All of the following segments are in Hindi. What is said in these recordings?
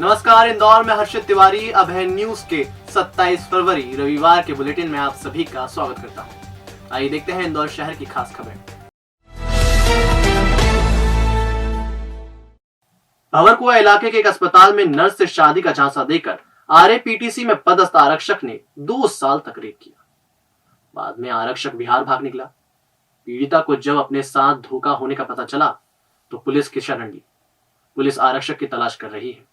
नमस्कार, इंदौर में हर्षित तिवारी अब है न्यूज के 27 फरवरी रविवार के बुलेटिन में आप सभी का स्वागत करता हूं। आइए देखते हैं इंदौर शहर की खास खबरें। भंवरकुआ इलाके के एक अस्पताल में नर्स से शादी का झांसा देकर आरएपीटीसी में पदस्थ आरक्षक ने 2 साल तक रेप किया। बाद में आरक्षक बिहार भाग निकला। पीड़िता को जब अपने साथ धोखा होने का पता चला तो पुलिस की शरण ली। पुलिस आरक्षक की तलाश कर रही है।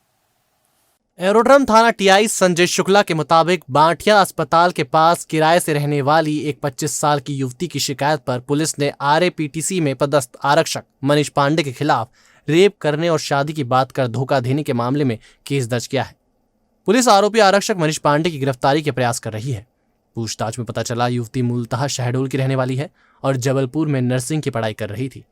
एरोड्रम थाना टीआई संजय शुक्ला के मुताबिक बांटिया अस्पताल के पास किराए से रहने वाली एक 25 साल की युवती की शिकायत पर पुलिस ने आरएपीटीसी में पदस्थ आरक्षक मनीष पांडे के खिलाफ रेप करने और शादी की बात कर धोखा देने के मामले में केस दर्ज किया है। पुलिस आरोपी आरक्षक मनीष पांडे की गिरफ्तारी के प्रयास कर रही है। पूछताछ में पता चला युवती मूलतः शहडोल की रहने वाली है और जबलपुर में नर्सिंग की पढ़ाई कर रही थी।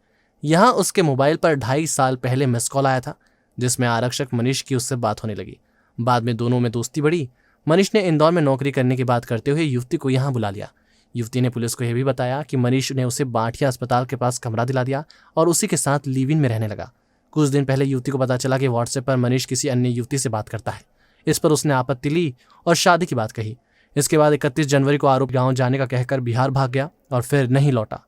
यहाँ उसके मोबाइल पर 2.5 साल पहले मिस कॉल आया था, जिसमें आरक्षक मनीष की उससे बात होने लगी। बाद में दोनों में दोस्ती बढ़ी। मनीष ने इंदौर में नौकरी करने की बात करते हुए युवती को यहाँ बुला लिया। युवती ने पुलिस को यह भी बताया कि मनीष ने उसे बांटिया अस्पताल के पास कमरा दिला दिया और उसी के साथ लिव इन में रहने लगा। कुछ दिन पहले युवती को पता चला कि व्हाट्सएप पर मनीष किसी अन्य युवती से बात करता है। इस पर उसने आपत्ति ली और शादी की बात कही। इसके बाद 31 जनवरी को आरोपी गाँव जाने का कहकर बिहार भाग गया और फिर नहीं लौटा।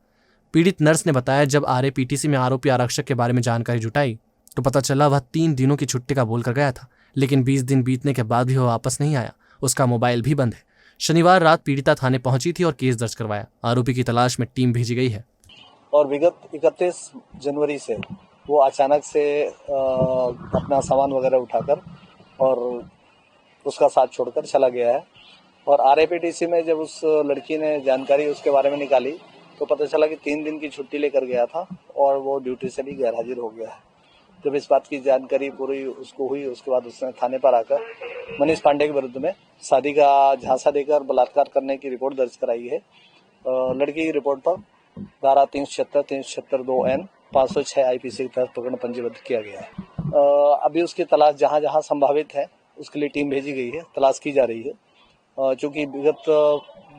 पीड़ित नर्स ने बताया, जब आरएपीटीसी में आरोपी आरक्षक के बारे में जानकारी जुटाई तो पता चला वह 3 दिनों की छुट्टी का बोलकर गया था, लेकिन 20 दिन बीतने के बाद भी वह वापस नहीं आया। उसका मोबाइल भी बंद है। शनिवार रात पीड़िता थाने पहुंची थी और केस दर्ज करवाया। आरोपी की तलाश में टीम भेजी गई है। और विगत 31 जनवरी से वो अचानक से अपना सामान वगैरह उठाकर और उसका साथ छोड़कर चला गया है। और आरएपीटीसी में जब उस लड़की ने जानकारी उसके बारे में निकाली तो पता चला कि 3 दिन की छुट्टी लेकर गया था और वो ड्यूटी से भी गैरहाजिर हो गया है। जब इस बात की जानकारी पूरी उसको हुई, उसके बाद उसने थाने पर आकर मनीष पांडे के विरुद्ध में शादी का झांसा देकर बलात्कार करने की रिपोर्ट दर्ज कराई है। लड़की की रिपोर्ट पर धारा 376, 376(2)(n), 506 आईपीसी के तहत प्रकरण पंजीबद्ध किया गया है। अभी उसकी तलाश जहां जहां संभावित है उसके लिए टीम भेजी गई है, तलाश की जा रही है। चूंकि विगत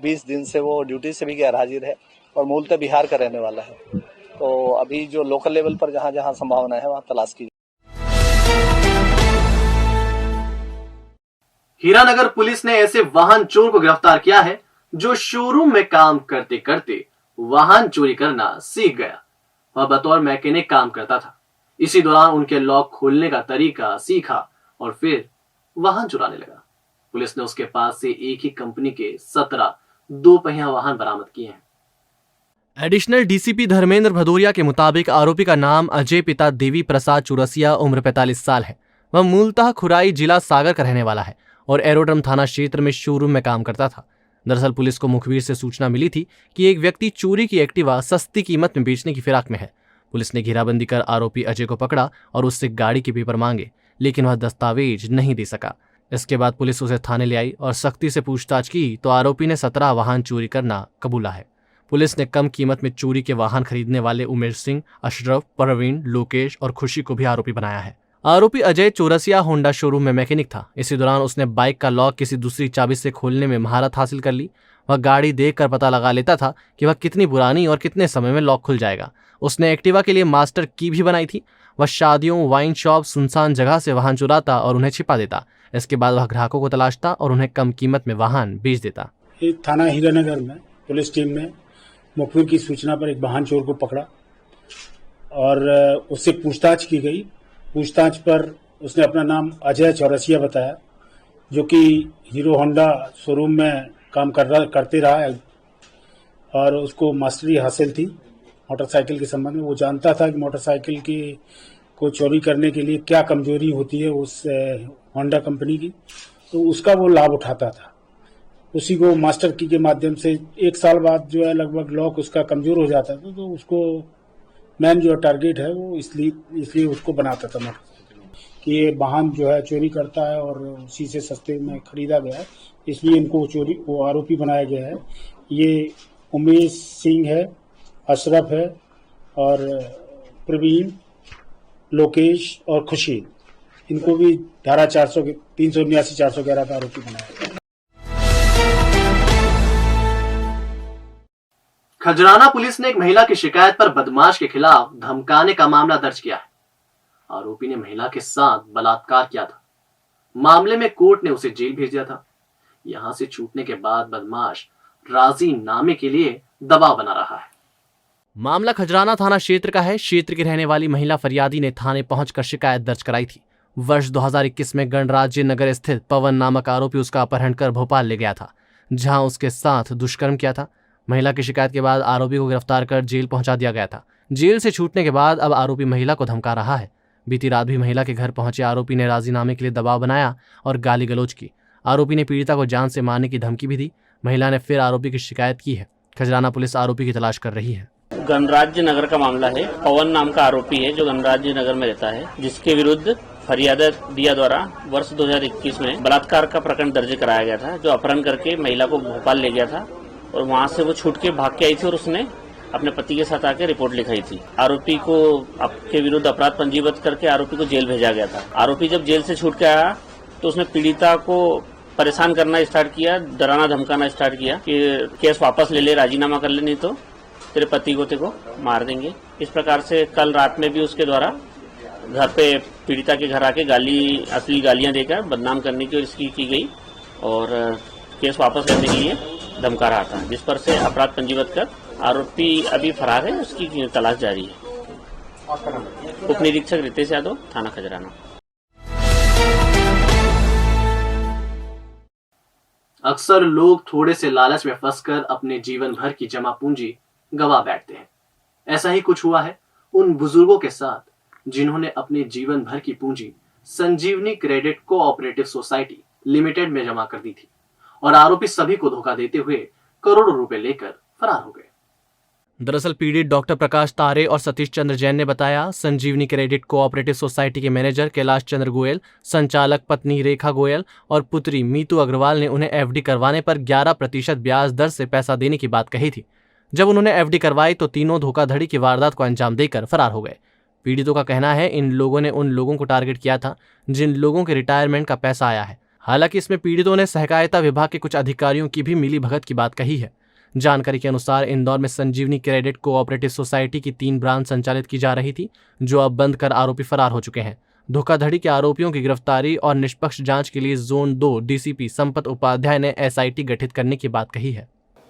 20 दिन से वो ड्यूटी से भी गैरहाजिर है और मूलतः बिहार का रहने वाला है, तो अभी जो लोकल लेवल पर जहां जहां संभावना है वहां तलाश की। हीरानगर पुलिस ने ऐसे वाहन चोर को गिरफ्तार किया है जो शोरूम में काम करते करते वाहन चोरी करना सीख गया। वह बतौर मैकेनिक काम करता था। इसी दौरान उनके लॉक खोलने का तरीका सीखा और फिर वाहन चुराने लगा। पुलिस ने उसके पास से एक ही कंपनी के 17 2 पहिया वाहन बरामद किए हैं। एडिशनल डीसीपी धर्मेंद्र भदौरिया के मुताबिक आरोपी का नाम अजय पिता देवी प्रसाद चौरसिया, उम्र 45 साल है। वह मूलतः खुराई जिला सागर का रहने वाला है और एरोड्रम थाना क्षेत्र में शोरूम में काम करता था। दरअसल पुलिस को मुखबिर से सूचना मिली थी कि एक व्यक्ति चोरी की एक्टिवा सस्ती कीमत में बेचने की फिराक में है। पुलिस ने घेराबंदी कर आरोपी अजय को पकड़ा और उससे गाड़ी के पेपर मांगे, लेकिन वह दस्तावेज नहीं दे सका। इसके बाद पुलिस उसे थाने ले आई और सख्ती से पूछताछ की तो आरोपी ने 17 वाहन चोरी करना कबूला है। पुलिस ने कम कीमत में चोरी के वाहन खरीदने वाले उमेश सिंह, अशरफ, प्रवीण, लोकेश और खुशी को भी आरोपी बनाया है। आरोपी अजय चौरसिया होंडा शोरूम में मैकेनिक था। इसी दौरान उसने बाइक का लॉक किसी दूसरी चाबी से खोलने में महारत हासिल कर ली। वह गाड़ी देखकर पता लगा लेता था कि वह कितनी पुरानी और कितने समय में लॉक खुल जाएगा। उसने एक्टिवा के लिए मास्टर की भी बनाई थी। वह शादियों, वाइन शॉप, सुनसान जगह से वाहन चुराता और उन्हें छिपा देता। इसके बाद वह ग्राहकों को तलाशता और उन्हें कम कीमत में वाहन बेच देता। थाना हीरानगर में पुलिस टीम ने मुखबिर की सूचना पर एक वाहन चोर को पकड़ा और उससे पूछताछ की गई। पूछताछ पर उसने अपना नाम अजय चौरसिया बताया, जो कि हीरो होंडा शोरूम में काम करते रहा है और उसको मास्टरी हासिल थी मोटरसाइकिल के संबंध में। वो जानता था कि मोटरसाइकिल की को चोरी करने के लिए क्या कमजोरी होती है उस होंडा कंपनी की, तो उसका वो लाभ उठाता था। उसी को मास्टर की के माध्यम से 1 साल बाद जो है लगभग लॉक उसका कमजोर हो जाता था, तो उसको मैन जो टारगेट है वो इसलिए उसको बनाता था मोटरसाइकिल कि ये वाहन जो है चोरी करता है और उसी से सस्ते में खरीदा गया है, इसलिए इनको वो आरोपी बनाया गया है। ये उमेश सिंह है, अशरफ है और प्रवीण, लोकेश और खुशी, इनको भी धारा 379 411 का आरोपी बनाया गया। खजराना पुलिस ने एक महिला की शिकायत पर बदमाश के खिलाफ धमकाने का मामला दर्ज किया है। आरोपी ने महिला के साथ बलात्कार किया था। मामले में कोर्ट ने उसे जेल भेज दिया था। यहां से छूटने के बाद बदमाश राजीनामे के लिए दबाव बना रहा है। मामला खजराना थाना क्षेत्र का है। क्षेत्र की रहने वाली महिला फरियादी ने थाने पहुंचकर शिकायत दर्ज कराई थी। वर्ष 2021 में गणराज्य नगर स्थित पवन नामक आरोपी उसका अपहरण कर भोपाल ले गया था, जहां उसके साथ दुष्कर्म किया था। महिला की शिकायत के बाद आरोपी को गिरफ्तार कर जेल पहुंचा दिया गया था। जेल से छूटने के बाद अब आरोपी महिला को धमका रहा है। बीती रात भी महिला के घर पहुंचे आरोपी ने राजीनामे के लिए दबाव बनाया और गाली गलौज की। आरोपी ने पीड़िता को जान से मारने की धमकी भी दी। महिला ने फिर आरोपी की शिकायत की है। खजराना पुलिस आरोपी की तलाश कर रही है। गणराज्य नगर का मामला है। पवन नाम का आरोपी है जो गणराज्य नगर में रहता है, जिसके विरुद्ध फरियाद दिया द्वारा वर्ष 2021 में बलात्कार का प्रकरण दर्ज कराया गया था, जो अपहरण करके महिला को भोपाल ले गया था और वहां से वो छूट के भाग के आई थी और उसने अपने पति के साथ आके रिपोर्ट लिखाई थी। आरोपी को आपके विरुद्ध अपराध पंजीबद्ध करके आरोपी को जेल भेजा गया था। आरोपी जब जेल से छूट के आया तो उसने पीड़िता को परेशान करना स्टार्ट किया, डराना धमकाना स्टार्ट किया कि केस वापस ले ले, राजीनामा कर ले, नहीं तो तेरे पति को तेरे को मार देंगे। इस प्रकार से कल रात में भी उसके द्वारा घर पे पीड़िता के घर आके असली गालियां देकर बदनाम करने की इसकी की गई और केस वापस लेने के लिए धमका रहा था, जिस पर से अपराध पंजीबद्ध कर आरोपी अभी फरार है, उसकी तलाश जारी है। उप निरीक्षक रितेश यादव, थाना खजराना। अक्सर लोग थोड़े से लालच में फंसकर अपने जीवन भर की जमा पूंजी गवा बैठते हैं। ऐसा ही कुछ हुआ है उन बुजुर्गों के साथ जिन्होंने अपने जीवन भर की पूंजी संजीवनी क्रेडिट कोऑपरेटिव सोसाइटी लिमिटेड में जमा कर दी थी और आरोपी सभी को धोखा देते हुए करोड़ों रुपए लेकर फरार हो गए। दरअसल पीड़ित डॉक्टर प्रकाश तारे और सतीश चंद्र जैन ने बताया, संजीवनी क्रेडिट कोऑपरेटिव सोसाइटी के मैनेजर कैलाश चंद्र गोयल, संचालक पत्नी रेखा गोयल और पुत्री मीतू अग्रवाल ने उन्हें एफडी करवाने पर 11% ब्याज दर से पैसा देने की बात कही थी। जब उन्होंने एफडी करवाई तो तीनों धोखाधड़ी की वारदात को अंजाम देकर फरार हो गए। पीड़ितों का कहना है इन लोगों ने उन लोगों को टारगेट किया था जिन लोगों के रिटायरमेंट का पैसा आया है। हालांकि इसमें पीड़ितों ने सहकारिता विभाग के कुछ अधिकारियों की भी मिली भगत की बात कही है। जानकारी के अनुसार इंदौर में संजीवनी क्रेडिट कोऑपरेटिव सोसाइटी की 3 ब्रांच संचालित की जा रही थी, जो अब बंद कर आरोपी फरार हो चुके हैं। धोखाधड़ी के आरोपियों की गिरफ्तारी और निष्पक्ष जांच के लिए जोन 2 डीसीपी संपत उपाध्याय ने एसआईटी गठित करने की बात कही है।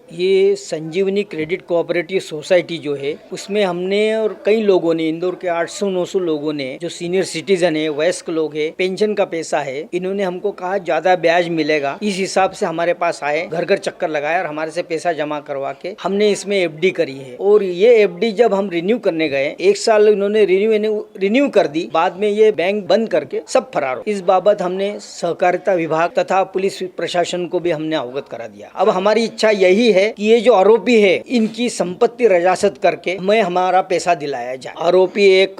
ये संजीवनी क्रेडिट कोऑपरेटिव सोसाइटी जो है उसमें हमने और कई लोगों ने, इंदौर के 800-900 लोगों ने, जो सीनियर सिटीजन है, वयस्क लोग है, पेंशन का पैसा है, इन्होंने हमको कहा ज्यादा ब्याज मिलेगा, इस हिसाब से हमारे पास आए, घर घर चक्कर लगाया और हमारे से पैसा जमा करवा के हमने इसमें एफडी करी है। और ये एफडी जब हम रिन्यू करने गए, 1 साल इन्होंने रिन्यू कर दी, बाद में ये बैंक बंद करके सब फरार हो। इस बाबत हमने सहकारिता विभाग तथा पुलिस प्रशासन को भी हमने अवगत करा दिया। अब हमारी इच्छा यही है कि ये जो आरोपी है इनकी संपत्ति रजासत करके हमें हमारा पैसा दिलाया जाए। आरोपी एक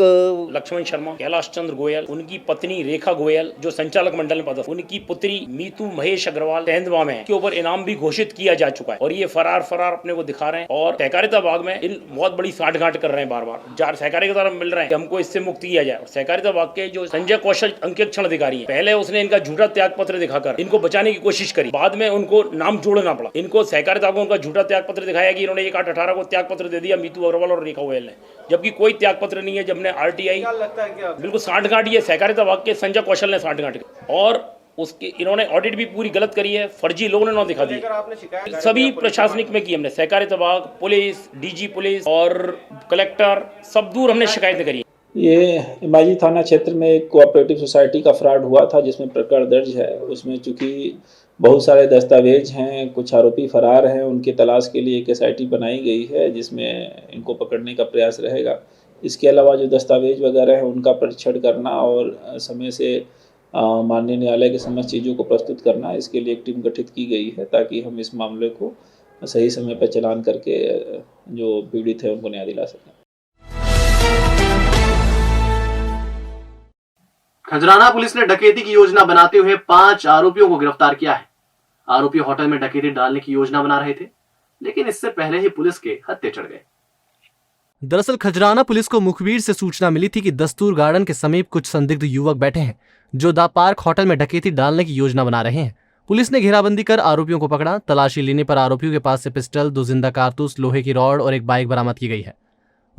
लक्ष्मण शर्मा, कैलाश चंद्र गोयल, उनकी पत्नी रेखा गोयल जो संचालक मंडल में पदस्थ, उनकी पुत्री मीतू महेश अग्रवाल तेंदुआ में के ऊपर इनाम भी घोषित किया जा चुका है और ये फरार अपने को दिखा रहे हैं और सहकारिता विभाग में इन बहुत बड़ी साठगांठ कर रहे हैं। बार सहकारी के द्वारा मिल रहे हैं कि हमको इससे मुक्ति किया जाए। और सहकारिता विभाग के जो संजय कौशल अंकेक्षण अधिकारी है, पहले उसने इनका झूठा त्याग पत्र दिखाकर इनको बचाने की कोशिश करी, बाद में उनको नाम जोड़ना पड़ा। इनको सहकारिता को उनका झूठा त्याग पत्र दिखाया कि इन्होंने 1/8/18 को त्याग पत्र दे दिया मीतू अग्रवाल और रेखा गोयल ने, जबकि कोई त्याग पत्र नहीं है। जब ने आरटीआई बिल्कुल साठगांठ, ये सहकारिता विभाग के संजय कौशल ने साठगांठ और उसके इन्होंने ऑडिट भी पूरी गलत करी है, फर्जी लोगों ने नाम दिखा दिया। सभी प्रशासनिक में की हमने, सहकारिता विभाग, पुलिस, डीजी पुलिस और कलेक्टर, सब दूर हमने शिकायतें करी। ये इमाजी थाना क्षेत्र में एक कोऑपरेटिव सोसाइटी का फ्रॉड हुआ था जिसमें प्रकरण दर्ज है। उसमें चूंकि बहुत सारे दस्तावेज हैं, कुछ आरोपी फरार हैं, उनकी तलाश के लिए एक एसआईटी बनाई गई है जिसमें इनको पकड़ने का प्रयास रहेगा। इसके अलावा जो दस्तावेज वगैरह हैं उनका परीक्षण करना और समय से माननीय न्यायालय के समस्त चीज़ों को प्रस्तुत करना, इसके लिए एक टीम गठित की गई है ताकि हम इस मामले को सही समय पर चालान करके जो पीड़ित है उनको न्याय दिला सकें। खजराना पुलिस ने डकैती की योजना बनाते हुए 5 आरोपियों को गिरफ्तार किया है। आरोपी होटल में डकैती डालने की योजना बना रहे थे, लेकिन इससे पहले ही पुलिस के हत्थे चढ़ गए। दरअसल खजराना पुलिस को मुखबिर से सूचना मिली थी कि दस्तूर गार्डन के समीप कुछ संदिग्ध युवक बैठे हैं जो द पार्क होटल में डकैती डालने की योजना बना रहे हैं। पुलिस ने घेराबंदी कर आरोपियों को पकड़ा। तलाशी लेने पर आरोपियों के पास से पिस्टल, 2 जिंदा कारतूस, लोहे की रॉड और एक बाइक बरामद की गई है।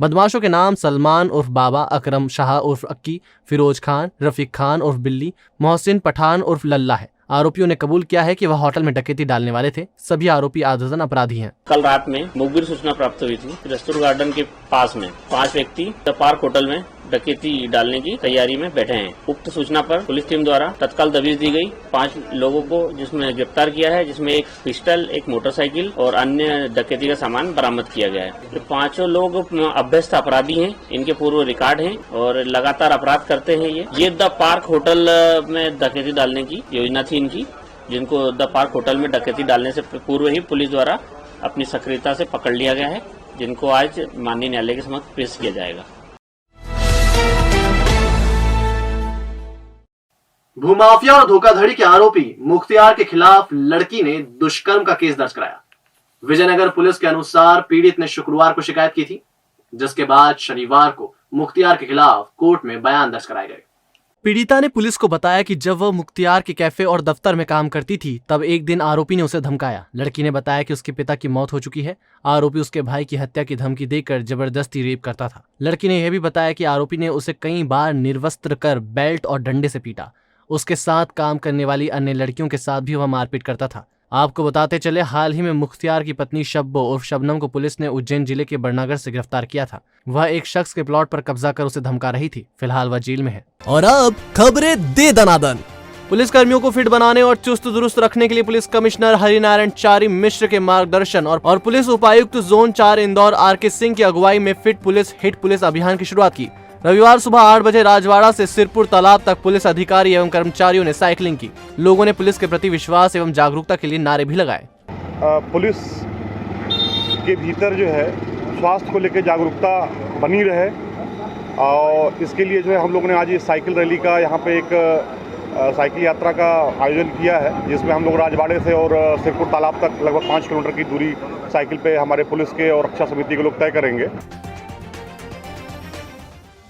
बदमाशों के नाम सलमान उर्फ बाबा, अकरम शाह उर्फ अक्की, फिरोज खान, रफीक खान उर्फ बिल्ली, मोहसिन पठान उर्फ लल्ला है। आरोपियों ने कबूल किया है कि वह होटल में डकैती डालने वाले थे। सभी आरोपी आदतन अपराधी हैं। कल रात में मुखबिर सूचना प्राप्त हुई थी, रस्तूर गार्डन के पास में 5 व्यक्ति द पार्क होटल में डकैती डालने की तैयारी में बैठे हैं। उक्त सूचना पर पुलिस टीम द्वारा तत्काल दबिश दी गई। 5 लोगों को जिसमें गिरफ्तार किया है, जिसमें एक पिस्टल, एक मोटरसाइकिल और अन्य डकैती का सामान बरामद किया गया है। ये 5 लोग अभ्यस्त अपराधी हैं, इनके पूर्व रिकॉर्ड हैं और लगातार अपराध करते हैं। ये द पार्क होटल में डकैती डालने की योजना थी इनकी, जिनको द पार्क होटल में डकैती डालने से पूर्व ही पुलिस द्वारा अपनी सक्रियता से पकड़ लिया गया है, जिनको आज माननीय न्यायालय के समक्ष पेश किया जाएगा। भूमाफिया और धोखाधड़ी के आरोपी मुख्तियार के खिलाफ लड़की ने दुष्कर्म का केस दर्ज कराया। विजयनगर पुलिस के अनुसार पीड़ित ने शुक्रवार को शिकायत की थी, जिसके बाद शनिवार को मुख्तियार के खिलाफ कोर्ट में बयान दर्ज कराए गए। पीड़िता ने पुलिस को बताया कि जब वह मुख्तियार के कैफे और दफ्तर में काम करती थी, तब एक दिन आरोपी ने उसे धमकाया। लड़की ने बताया कि उसके पिता की मौत हो चुकी है। आरोपी उसके भाई की हत्या की धमकी देकर जबरदस्ती रेप करता था। लड़की ने यह भी बताया कि आरोपी ने उसे कई बार निर्वस्त्र कर बेल्ट और डंडे से पीटा। उसके साथ काम करने वाली अन्य लड़कियों के साथ भी वह मारपीट करता था। आपको बताते चले, हाल ही में मुख्तियार की पत्नी शब्बो उर्फ शबनम को पुलिस ने उज्जैन जिले के बड़नगर से गिरफ्तार किया था। वह एक शख्स के प्लॉट पर कब्जा कर उसे धमका रही थी। फिलहाल वह जेल में है। और अब खबरें दे दनादन। पुलिस कर्मियों को फिट बनाने और चुस्त दुरुस्त रखने के लिए पुलिस कमिश्नर हरिनारायण चारी मिश्र के मार्गदर्शन और पुलिस उपायुक्त जोन 4 इंदौर आर.के. सिंह की अगुवाई में फिट पुलिस हिट पुलिस अभियान की शुरुआत की। रविवार सुबह 8 बजे राजवाड़ा से सिरपुर तालाब तक पुलिस अधिकारी एवं कर्मचारियों ने साइकिलिंग की। लोगों ने पुलिस के प्रति विश्वास एवं जागरूकता के लिए नारे भी लगाए। पुलिस के भीतर जो है स्वास्थ्य को लेकर जागरूकता बनी रहे, और इसके लिए जो है हम लोगों ने आज ये साइकिल रैली का यहाँ पे एक साइकिल यात्रा का आयोजन किया है, जिसमें हम लोग राजवाड़े से और सिरपुर तालाब तक लगभग 5 किलोमीटर की दूरी साइकिल पे हमारे पुलिस के और रक्षा समिति के लोग तय करेंगे।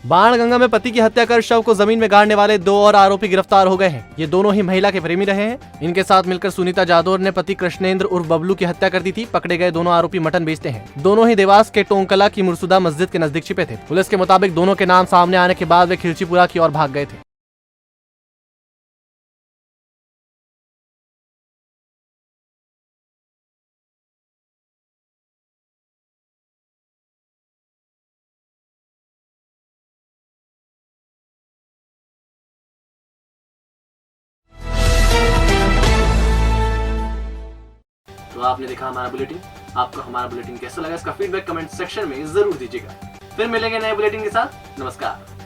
बाणगंगा में पति की हत्या कर शव को जमीन में गाड़ने वाले 2 और आरोपी गिरफ्तार हो गए हैं। ये दोनों ही महिला के प्रेमी रहे हैं। इनके साथ मिलकर सुनीता जादौर ने पति कृष्णेंद्र उर्फ बबलू की हत्या कर दी थी। पकड़े गए दोनों आरोपी मटन बेचते हैं। दोनों ही देवास के टोंकला की मुरसुदा मस्जिद के नजदीक छिपे थे। पुलिस के मुताबिक दोनों के नाम सामने आने के बाद वे खिलचीपुरा की ओर भाग गए थे। तो आपने देखा हमारा बुलेटिन। आपको हमारा बुलेटिन कैसा लगा, इसका फीडबैक कमेंट सेक्शन में जरूर दीजिएगा। फिर मिलेंगे नए बुलेटिन के साथ। नमस्कार।